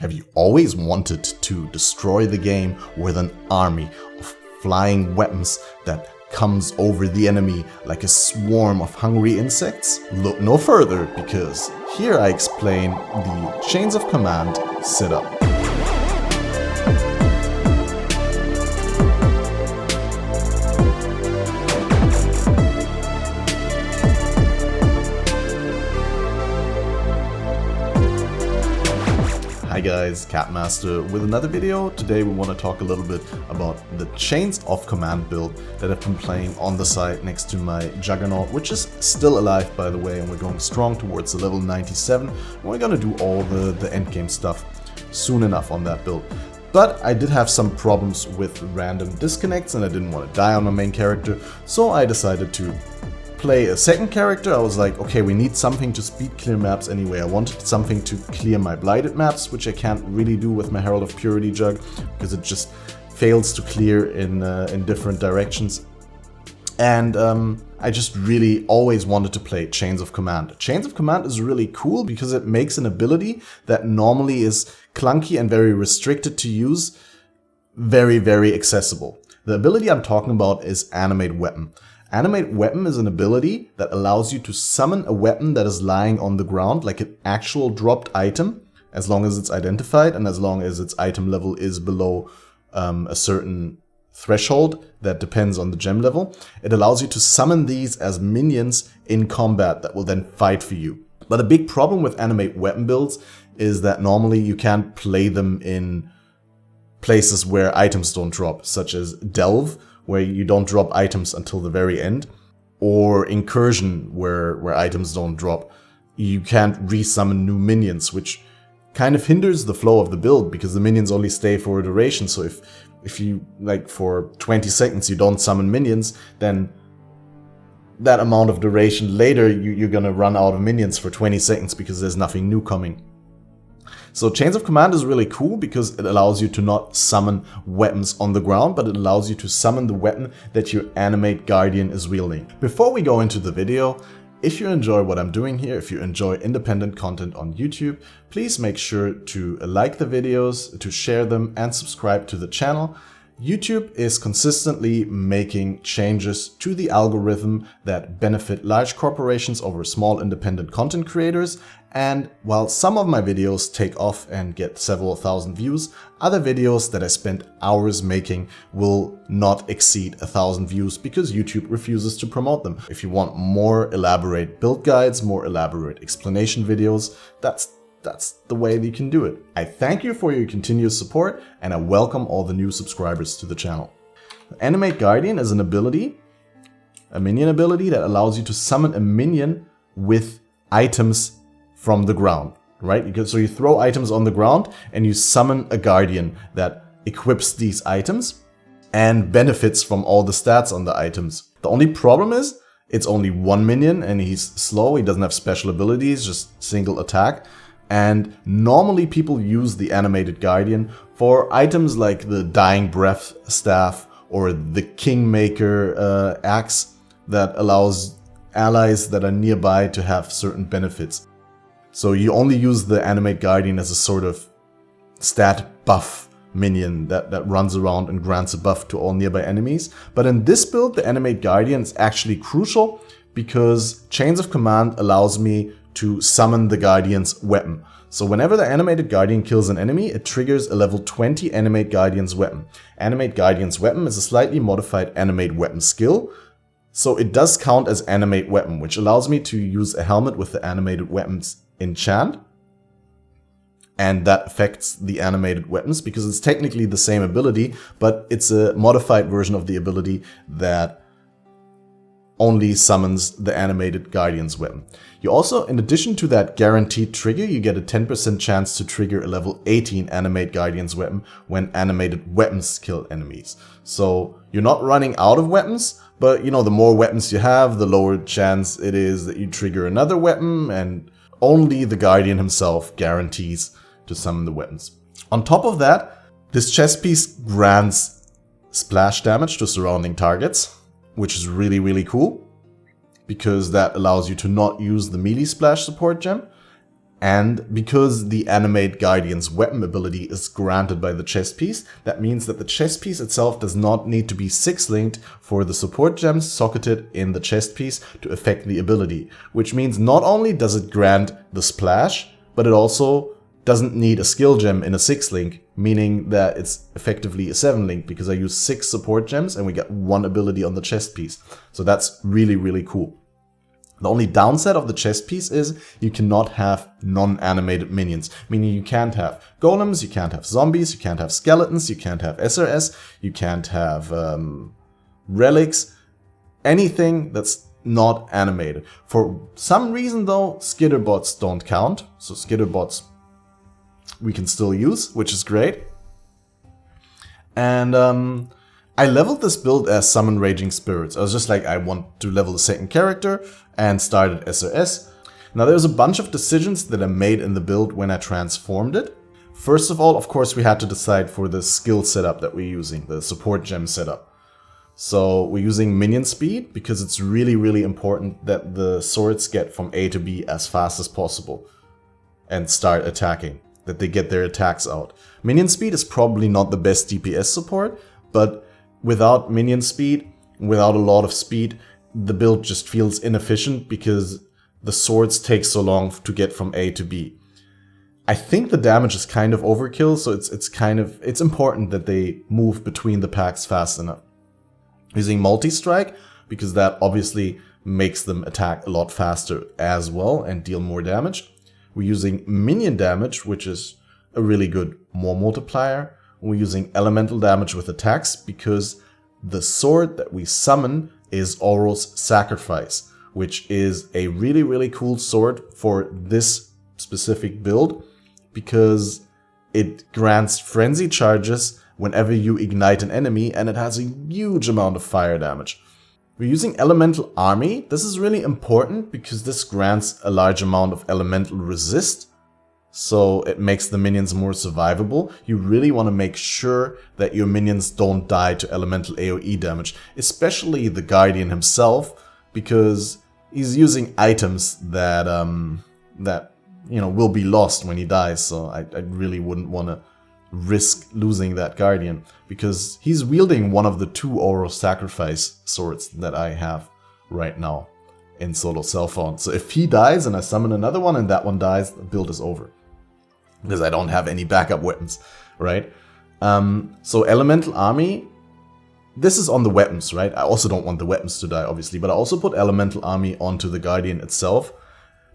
Have you always wanted to destroy the game with an army of flying weapons that comes over the enemy like a swarm of hungry insects? Look no further, because here I explain the Chains of Command setup. Hi guys, Catmaster with another video. Today we want to talk a little bit about the Chains of Command build that I've been playing on the side next to my Juggernaut, which is still alive by the way, and we're going strong towards the level 97. And we're gonna do all the endgame stuff soon enough on that build. But I did have some problems with random disconnects and I didn't want to die on my main character, so I decided to play a second character. I was like, okay, we need something to speed clear maps anyway. I wanted something to clear my blighted maps, which I can't really do with my Herald of Purity Jug because it just fails to clear in different directions. And I just really always wanted to play Chains of Command. Chains of Command is really cool because it makes an ability that normally is clunky and very restricted to use very, very accessible. The ability I'm talking about is Animate Weapon. Animate Weapon is an ability that allows you to summon a weapon that is lying on the ground, like an actual dropped item, as long as it's identified and as long as its item level is below a certain threshold that depends on the gem level. It allows you to summon these as minions in combat that will then fight for you. But a big problem with Animate Weapon builds is that normally you can't play them in places where items don't drop, such as Delve, where you don't drop items until the very end, or Incursion, where items don't drop. You can't resummon new minions, which kind of hinders the flow of the build because the minions only stay for a duration. So if you, like, for 20 seconds you don't summon minions, then that amount of duration later you're gonna run out of minions for 20 seconds because there's nothing new coming. So Chains of Command is really cool because it allows you to not summon weapons on the ground, but it allows you to summon the weapon that your Animate Guardian is wielding. Before we go into the video, if you enjoy what I'm doing here, if you enjoy independent content on YouTube, please make sure to like the videos, to share them, and subscribe to the channel. YouTube is consistently making changes to the algorithm that benefit large corporations over small independent content creators, and while some of my videos take off and get several thousand views, other videos that I spent hours making will not exceed 1,000 views because YouTube refuses to promote them. If you want more elaborate build guides, more elaborate explanation videos, that's the way that you can do it. I thank you for your continuous support and I welcome all the new subscribers to the channel. Animate Guardian is an ability, a minion ability that allows you to summon a minion with items from the ground, right? So you throw items on the ground and you summon a guardian that equips these items and benefits from all the stats on the items. The only problem is it's only one minion and he's slow, he doesn't have special abilities, just single attack. And normally people use the Animated Guardian for items like the Dying Breath Staff or the Kingmaker Axe that allows allies that are nearby to have certain benefits. So you only use the Animate Guardian as a sort of stat buff minion that runs around and grants a buff to all nearby enemies. But in this build, the Animate Guardian is actually crucial because Chains of Command allows me to summon the Guardian's weapon. So whenever the Animated Guardian kills an enemy, it triggers a level 20 Animate Guardian's weapon. Animate Guardian's weapon is a slightly modified Animate Weapon skill, so it does count as Animate Weapon, which allows me to use a helmet with the Animated Weapons enchant, and that affects the animated weapons because it's technically the same ability, but it's a modified version of the ability that only summons the Animated Guardian's weapon. You also, in addition to that guaranteed trigger, you get a 10% chance to trigger a level 18 Animate Guardian's weapon when animated weapons kill enemies. So you're not running out of weapons, but you know, the more weapons you have, the lower chance it is that you trigger another weapon, and only the Guardian himself guarantees to summon the weapons. On top of that, this chest piece grants splash damage to surrounding targets, which is really, really cool because that allows you to not use the melee splash support gem. And because the Animate Guardian's weapon ability is granted by the chest piece, that means that the chest piece itself does not need to be 6-linked for the support gems socketed in the chest piece to affect the ability. Which means not only does it grant the splash, but it also doesn't need a skill gem in a 6-link, meaning that it's effectively a 7-link because I use 6 support gems and we get 1 ability on the chest piece. So that's really, really cool. The only downside of the chest piece is you cannot have non-animated minions, meaning you can't have golems, you can't have zombies, you can't have skeletons, you can't have SRS, you can't have relics, anything that's not animated. For some reason though, skitterbots don't count, so skitterbots we can still use, which is great. And I leveled this build as Summon Raging Spirits. I was just like, I want to level the second character and started SRS. Now there's a bunch of decisions that I made in the build when I transformed it. First of all, of course, we had to decide for the skill setup that we're using, the support gem setup. So we're using minion speed because it's really, really important that the swords get from A to B as fast as possible and start attacking, that they get their attacks out. Minion speed is probably not the best DPS support, but without minion speed, without a lot of speed, the build just feels inefficient because the swords take so long to get from A to B. I think the damage is kind of overkill, so it's important that they move between the packs fast enough. Using multi-strike, because that obviously makes them attack a lot faster as well and deal more damage. We're using minion damage, which is a really good more multiplier. We're using elemental damage with attacks because the sword that we summon is Oro's Sacrifice, which is a really, really cool sword for this specific build because it grants frenzy charges whenever you ignite an enemy, and it has a huge amount of fire damage. We're using Elemental Army. This is really important because this grants a large amount of elemental resist, so it makes the minions more survivable. You really want to make sure that your minions don't die to elemental AoE damage, especially the Guardian himself, because he's using items that will be lost when he dies. So I really wouldn't want to risk losing that Guardian because he's wielding one of the 2 Oro Sacrifice swords that I have right now in solo self-found. So if he dies and I summon another one and that one dies, the build is over because I don't have any backup weapons, right? So Elemental Army, this is on the weapons, right? I also don't want the weapons to die, obviously, but I also put Elemental Army onto the Guardian itself.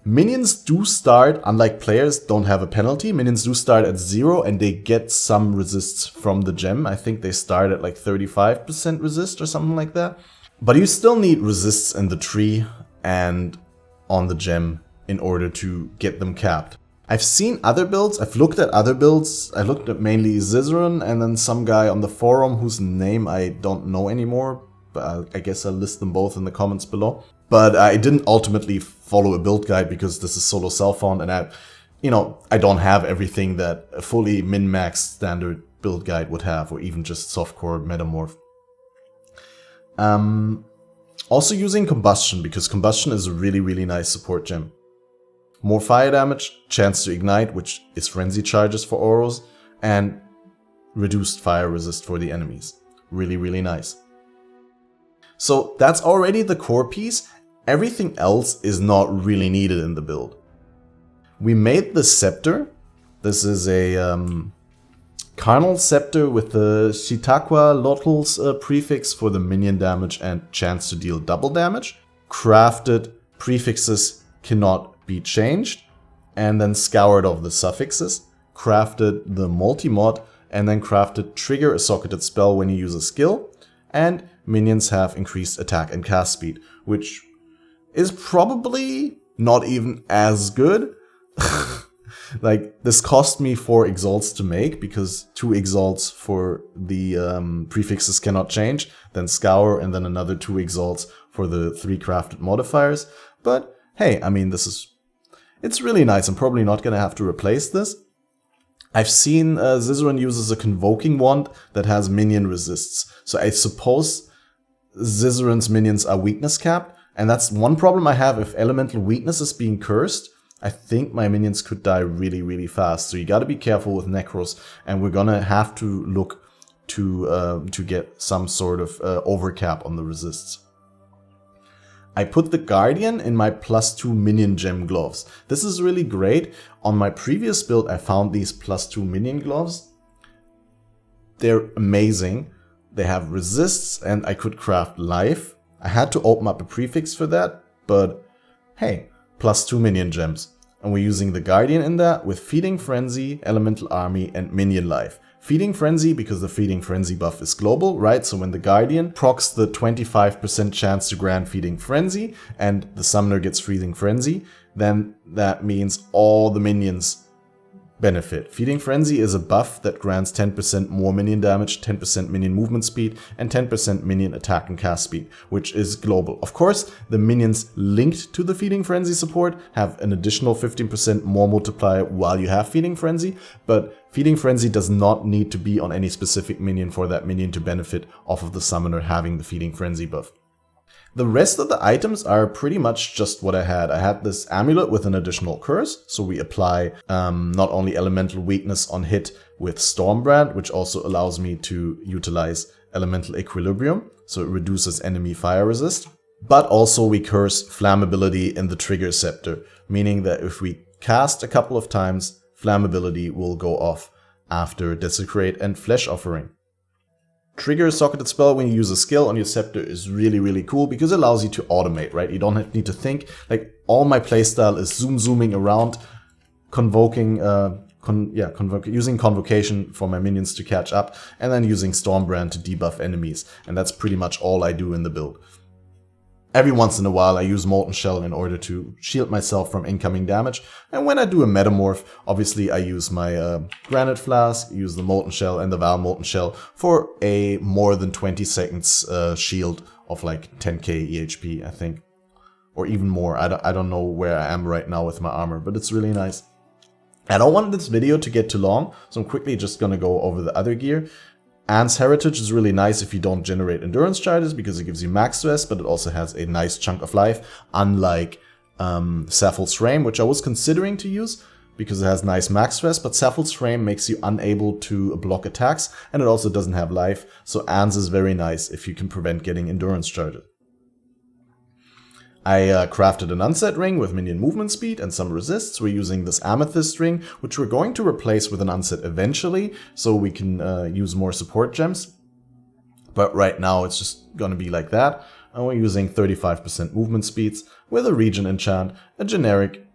Minions do start, unlike players, don't have a penalty. Minions do start at 0 and they get some resists from the gem. I think they start at like 35% resist or something like that. But you still need resists in the tree and on the gem in order to get them capped. I've seen other builds, I've looked at other builds. I looked at mainly Zizaran and then some guy on the forum whose name I don't know anymore. But I guess I'll list them both in the comments below. But I didn't ultimately follow a build guide because this is solo self-found and I don't have everything that a fully min-max standard build guide would have, or even just softcore metamorph. Also using Combustion, because Combustion is a really, really nice support gem. More fire damage, chance to ignite, which is frenzy charges for Oros, and reduced fire resist for the enemies. Really, really nice. So that's already the core piece. Everything else is not really needed in the build. We made the scepter. This is a carnal scepter with the Shitakwa Lotls prefix for the minion damage and chance to deal double damage. Crafted prefixes cannot be changed, and then scoured of the suffixes. Crafted the multi-mod, and then crafted trigger a socketed spell when you use a skill. And minions have increased attack and cast speed, which is probably not even as good. Like, this cost me 4 exalts to make, because 2 exalts for the prefixes cannot change, then scour, and then another 2 exalts for the 3 crafted modifiers. But hey, I mean, it's really nice. I'm probably not gonna have to replace this. I've seen Zizaran uses a Convoking Wand that has minion resists, so I suppose Zizaran's minions are weakness capped, and that's one problem I have if elemental weakness is being cursed. I think my minions could die really, really fast. So you got to be careful with Necros, and we're gonna have to look to get some sort of overcap on the resists. I put the Guardian in my +2 minion gem gloves. This is really great. On my previous build, I found these +2 minion gloves. They're amazing. They have resists, and I could craft life. I had to open up a prefix for that, but hey, +2 minion gems. And we're using the Guardian in that with Feeding Frenzy, Elemental Army, and Minion Life. Feeding Frenzy because the Feeding Frenzy buff is global, right? So when the Guardian procs the 25% chance to grant Feeding Frenzy and the Summoner gets Feeding Frenzy, then that means all the minions benefit. Feeding Frenzy is a buff that grants 10% more minion damage, 10% minion movement speed, and 10% minion attack and cast speed, which is global. Of course, the minions linked to the Feeding Frenzy support have an additional 15% more multiplier while you have Feeding Frenzy, but Feeding Frenzy does not need to be on any specific minion for that minion to benefit off of the Summoner having the Feeding Frenzy buff. The rest of the items are pretty much just what I had. I had this amulet with an additional curse, so we apply not only elemental weakness on hit with Stormbrand, which also allows me to utilize elemental equilibrium, so it reduces enemy fire resist, but also we curse flammability in the trigger scepter, meaning that if we cast a couple of times, flammability will go off after Desecrate and Flesh Offering. Trigger a socketed spell when you use a skill on your scepter is really, really cool because it allows you to automate, right? You don't need to think. Like, all my playstyle is zooming around, convoking, using Convocation for my minions to catch up, and then using Stormbrand to debuff enemies. And that's pretty much all I do in the build. Every once in a while I use Molten Shell in order to shield myself from incoming damage, and when I do a Metamorph, obviously I use my Granite Flask, use the Molten Shell and the Val Molten Shell for a more than 20 seconds shield of like 10k EHP, I think. Or even more, I don't know where I am right now with my armor, but it's really nice. I don't want this video to get too long, so I'm quickly just gonna go over the other gear. Ant's Heritage is really nice if you don't generate endurance charges because it gives you max stress, but it also has a nice chunk of life, unlike Sapphal's Frame, which I was considering to use because it has nice max stress, but Sapphal's Frame makes you unable to block attacks, and it also doesn't have life, so Ant's is very nice if you can prevent getting endurance charges. I crafted an Unset Ring with minion movement speed and some resists. We're using this Amethyst Ring, which we're going to replace with an Unset eventually, so we can use more support gems. But right now it's just gonna be like that. And we're using 35% movement speeds with a Region Enchant, a generic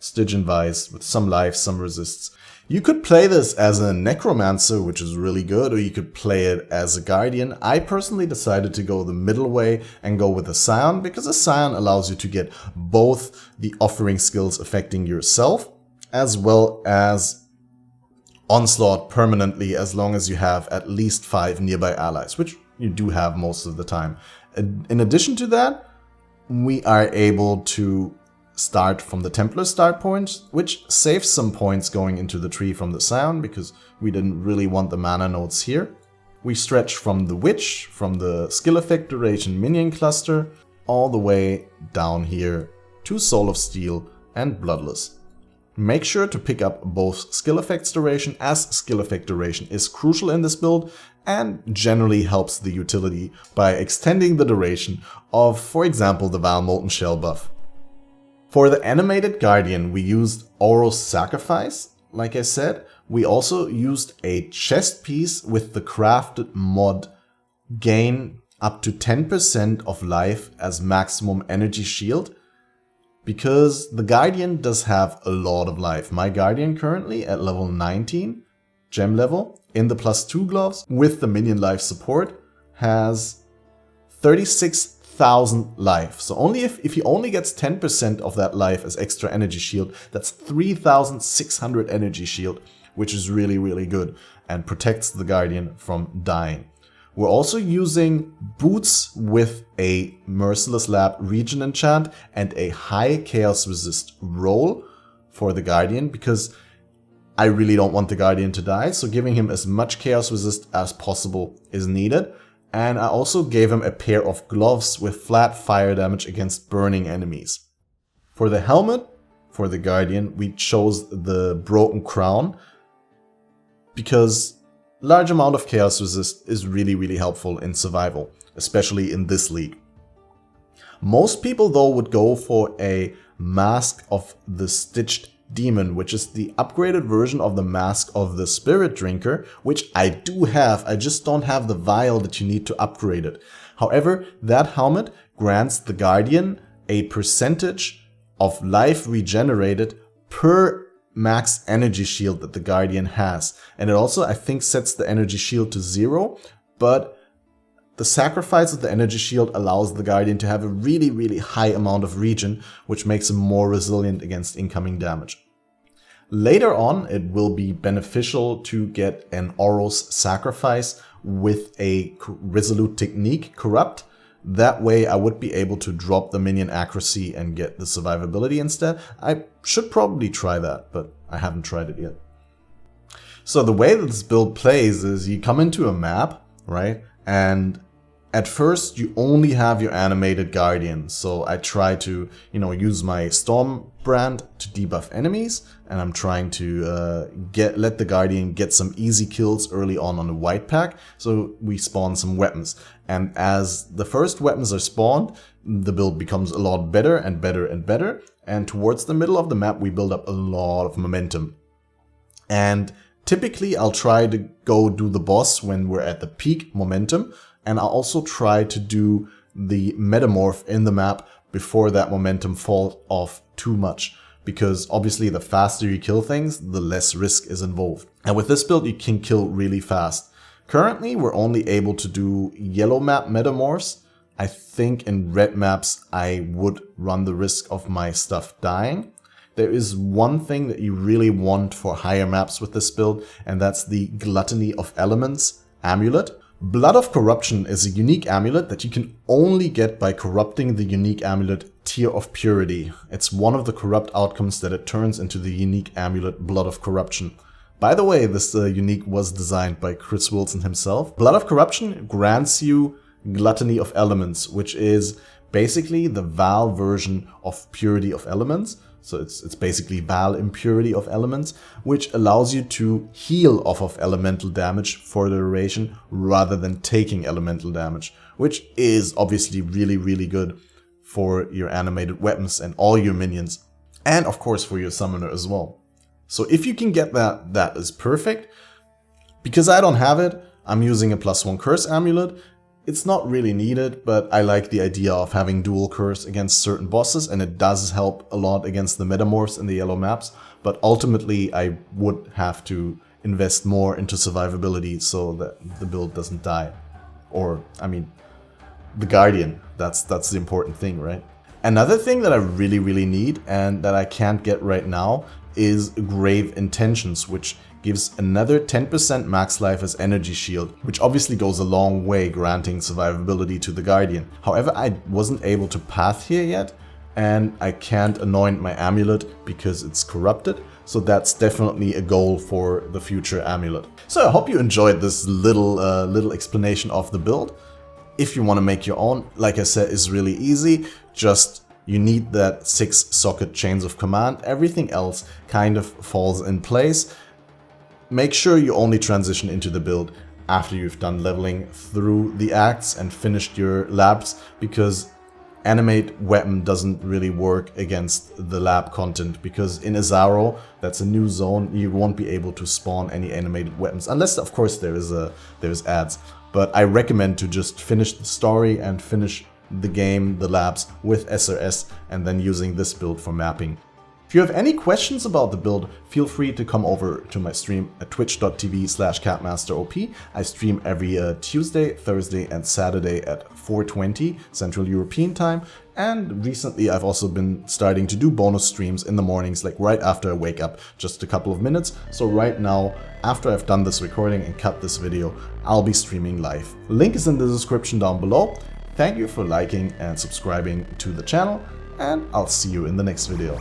Stygian Vice with some life, some resists. You could play this as a Necromancer, which is really good, or you could play it as a Guardian. I personally decided to go the middle way and go with a Scion, because a Scion allows you to get both the offering skills affecting yourself, as well as Onslaught permanently, as long as you have at least 5 nearby allies, which you do have most of the time. In addition to that, we are able to start from the Templar start point, which saves some points going into the tree from the Scion, because we didn't really want the mana nodes here. We stretch from the Witch, from the skill effect duration minion cluster, all the way down here to Soul of Steel and Bloodless. Make sure to pick up both skill effects duration, as skill effect duration is crucial in this build and generally helps the utility by extending the duration of, for example, the Val Molten Shell buff. For the animated Guardian, we used Oros Sacrifice, like I said. We also used a chest piece with the crafted mod gain up to 10% of life as maximum energy shield, because the Guardian does have a lot of life. My Guardian currently at level 19, gem level, in the +2 gloves with the minion life support has 36,000 life. So only if he only gets 10% of that life as extra energy shield, that's 3,600 energy shield, which is really, really good and protects the Guardian from dying. We're also using boots with a Merciless Lab Region Enchant and a high Chaos Resist roll for the Guardian, because I really don't want the Guardian to die, so giving him as much Chaos Resist as possible is needed. And I also gave him a pair of gloves with flat fire damage against burning enemies. For the helmet, for the Guardian, we chose the Broken Crown because large amount of chaos resist is really helpful in survival, especially in this league. Most people though would go for a Mask of the Stitched Demon, which is the upgraded version of the Mask of the Spirit Drinker, which I do have. I just don't have the vial that you need to upgrade it. However, that helmet grants the Guardian a percentage of life regenerated per max energy shield that the Guardian has. And it also, I think, sets the energy shield to 0, but the sacrifice of the energy shield allows the Guardian to have a really high amount of regen, which makes him more resilient against incoming damage. Later on, it will be beneficial to get an Oros sacrifice with a Resolute Technique Corrupt. That way I would be able to drop the minion accuracy and get the survivability instead. I should probably try that, but I haven't tried it yet. So the way that this build plays is you come into a map, right? And at first you only have your animated Guardian. So I try to, use my Storm brand to debuff enemies, and I'm trying to let the Guardian get some easy kills early on the white pack, so we spawn some weapons. And as the first weapons are spawned, the build becomes a lot better and better and better, and towards the middle of the map we build up a lot of momentum. And typically I'll try to go do the boss when we're at the peak momentum, and I'll also try to do the metamorph in the map before that momentum falls off too much. Because obviously the faster you kill things, the less risk is involved. And with this build you can kill really fast. Currently we're only able to do yellow map metamorphs. I think in red maps I would run the risk of my stuff dying. There is one thing that you really want for higher maps with this build, and that's the Gluttony of Elements amulet. Blood of Corruption is a unique amulet that you can only get by corrupting the unique amulet Tear of Purity. It's one of the corrupt outcomes that it turns into the unique amulet Blood of Corruption. By the way, this unique was designed by Chris Wilson himself. Blood of Corruption grants you Gluttony of Elements, which is basically the Val version of Purity of Elements. So it's basically Val Impurity of Elements, which allows you to heal off of elemental damage for the duration rather than taking elemental damage, which is obviously really good for your animated weapons and all your minions, and of course for your summoner as well. So if you can get that, that is perfect. Because I don't have it, I'm using a +1 curse amulet. It's not really needed, but I like the idea of having dual curse against certain bosses, and it does help a lot against the metamorphs in the yellow maps. But ultimately I would have to invest more into survivability so that the build doesn't die. Or, I mean, the Guardian, that's the important thing, right? Another thing that I really need and that I can't get right now is Grave Intentions, which gives another 10% max life as energy shield, which obviously goes a long way granting survivability to the Guardian. However, I wasn't able to path here yet, and I can't anoint my amulet because it's corrupted, so that's definitely a goal for the future amulet. So I hope you enjoyed this little explanation of the build. If you want to make your own, like I said, is really easy. Just you need that 6 socket chains of command. Everything else kind of falls in place. Make sure you only transition into the build after you've done leveling through the acts and finished your labs, because Animate Weapon doesn't really work against the lab content, because in Exile, that's a new zone, you won't be able to spawn any animated weapons, unless of course there's ads. But I recommend to just finish the story and finish the game, the labs, with SRS, and then using this build for mapping. If you have any questions about the build, feel free to come over to my stream at twitch.tv/CatmasterOP. I stream every Tuesday, Thursday and Saturday at 4:20 Central European Time. And recently I've also been starting to do bonus streams in the mornings, like right after I wake up, just a couple of minutes. So right now, after I've done this recording and cut this video, I'll be streaming live. Link is in the description down below. Thank you for liking and subscribing to the channel, and I'll see you in the next video.